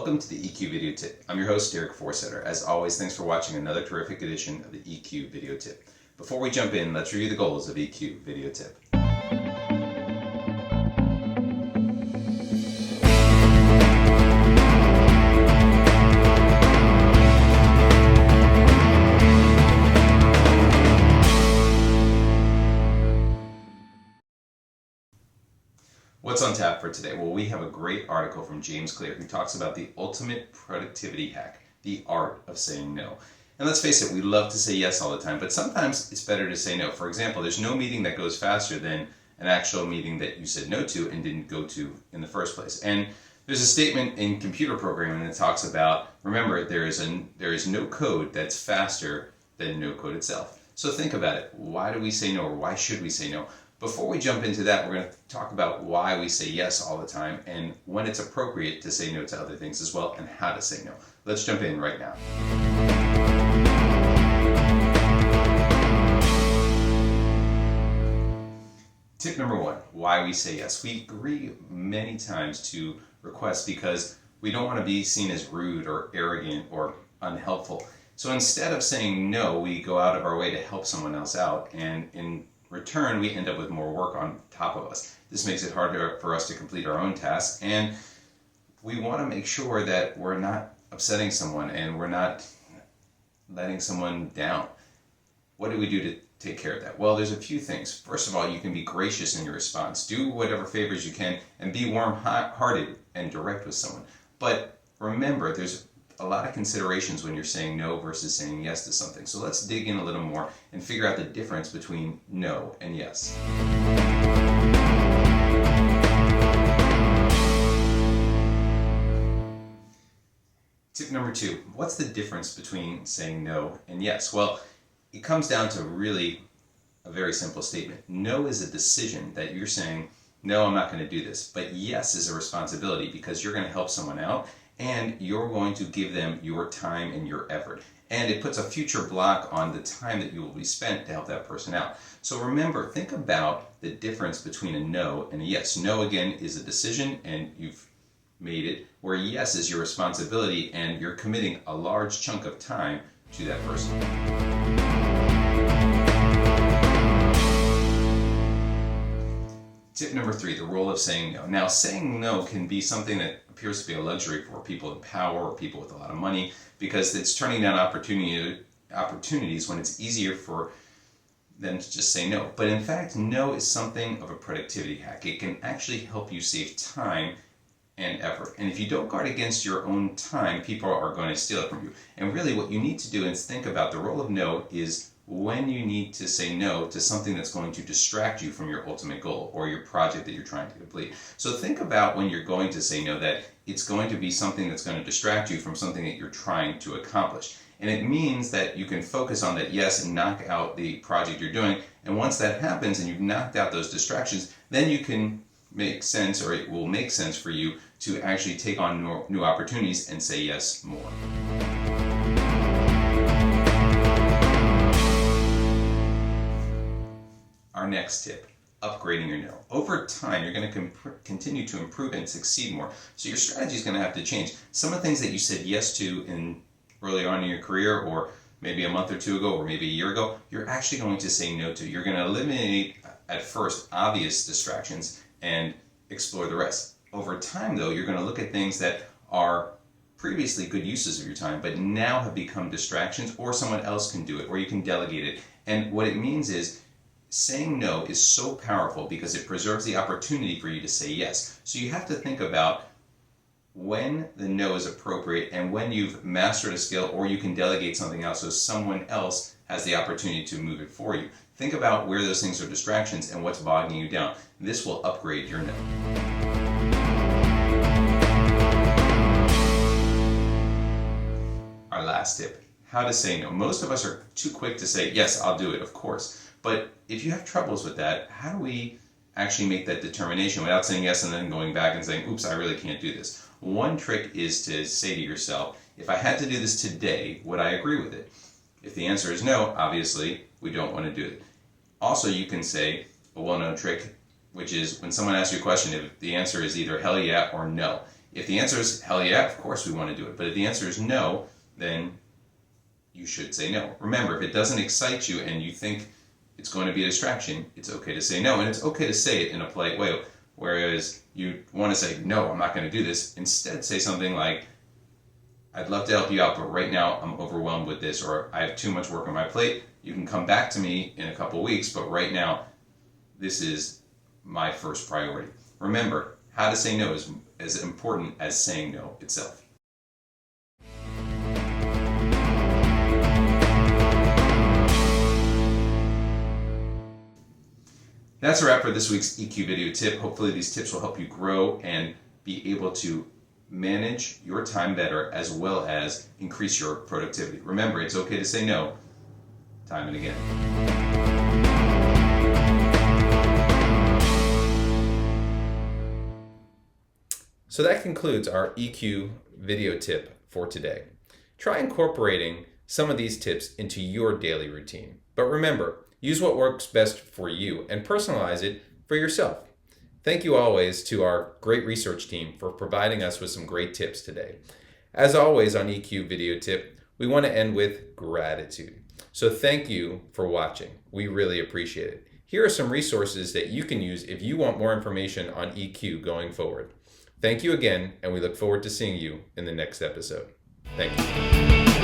Welcome to the EQ Video Tip. I'm your host, Derek Forsetter. As always, thanks for watching another terrific edition of the EQ Video Tip. Before we jump in, let's review the goals of EQ Video Tip. What's on tap for today? Well, we have a great article from James Clear who talks about the ultimate productivity hack, the art of saying no. And let's face it, we love to say yes all the time, but sometimes it's better to say no. For example, there's no meeting that goes faster than an actual meeting that you said no to and didn't go to in the first place. And there's a statement in computer programming that talks about, remember, there is no code that's faster than no code itself. So think about it. Why do we say no, or why should we say no? Before we jump into that, we're going to talk about why we say yes all the time and when it's appropriate to say no to other things as well and how to say no. Let's jump in right now. Tip number one, why we say yes. We agree many times to requests because we don't want to be seen as rude or arrogant or unhelpful. So instead of saying no, we go out of our way to help someone else out, and in return, we end up with more work on top of us. This makes it harder for us to complete our own tasks, and we want to make sure that we're not upsetting someone and we're not letting someone down. What do we do to take care of that? Well, there's a few things. First of all, you can be gracious in your response. Do whatever favors you can and be warm-hearted and direct with someone. But remember, there's a lot of considerations when you're saying no versus saying yes to something. So let's dig in a little more and figure out the difference between no and yes. Tip number two, what's the difference between saying no and yes? Well, it comes down to really a very simple statement. No is a decision that you're saying, no, I'm not going to do this. But yes is a responsibility because you're going to help someone out and you're going to give them your time and your effort. And it puts a future block on the time that you will be spent to help that person out. So remember, think about the difference between a no and a yes. No, again, is a decision and you've made it, where yes is your responsibility and you're committing a large chunk of time to that person. Tip number three, the role of saying no. Now, saying no can be something that appears to be a luxury for people in power or people with a lot of money because it's turning down opportunities when it's easier for them to just say no. But in fact, no is something of a productivity hack. It can actually help you save time and effort. And if you don't guard against your own time, people are going to steal it from you. And really what you need to do is think about the role of no is when you need to say no to something that's going to distract you from your ultimate goal or your project that you're trying to complete. So think about when you're going to say no that it's going to be something that's going to distract you from something that you're trying to accomplish. And it means that you can focus on that yes and knock out the project you're doing. And once that happens and you've knocked out those distractions, then you can make sense, or it will make sense for you to actually take on new opportunities and say yes more. Our next tip, upgrading your no. Over time, you're going to continue to improve and succeed more. So your strategy is going to have to change. Some of the things that you said yes to early on in your career, or maybe a month or two ago, or maybe a year ago, you're actually going to say no to. You're going to eliminate, at first, obvious distractions and explore the rest. Over time, though, you're going to look at things that are previously good uses of your time, but now have become distractions, or someone else can do it, or you can delegate it. And what it means is, saying no is so powerful because it preserves the opportunity for you to say yes. So you have to think about when the no is appropriate and when you've mastered a skill or you can delegate something else so someone else has the opportunity to move it for you. Think about where those things are distractions and what's bogging you down. This will upgrade your no. Our last tip, how to say no. Most of us are too quick to say, yes, I'll do it, of course. But if you have troubles with that, how do we actually make that determination without saying yes and then going back and saying, oops, I really can't do this? One trick is to say to yourself, if I had to do this today, would I agree with it? If the answer is no, obviously, we don't want to do it. Also, you can say a well-known trick, which is when someone asks you a question, if the answer is either hell yeah or no. If the answer is hell yeah, of course we want to do it. But if the answer is no, then you should say no. Remember, if it doesn't excite you and you think it's going to be a distraction, it's okay to say no. And it's okay to say it in a polite way. Whereas you want to say, no, I'm not going to do this. Instead, say something like, I'd love to help you out, but right now I'm overwhelmed with this, or I have too much work on my plate. You can come back to me in a couple weeks, but right now, this is my first priority. Remember, how to say no is as important as saying no itself. That's a wrap for this week's EQ video tip. Hopefully these tips will help you grow and be able to manage your time better as well as increase your productivity. Remember, it's okay to say no time and again. So that concludes our EQ video tip for today. Try incorporating some of these tips into your daily routine. But remember, use what works best for you and personalize it for yourself. Thank you always to our great research team for providing us with some great tips today. As always on EQ Video Tip, we want to end with gratitude. So thank you for watching. We really appreciate it. Here are some resources that you can use if you want more information on EQ going forward. Thank you again, and we look forward to seeing you in the next episode. Thank you.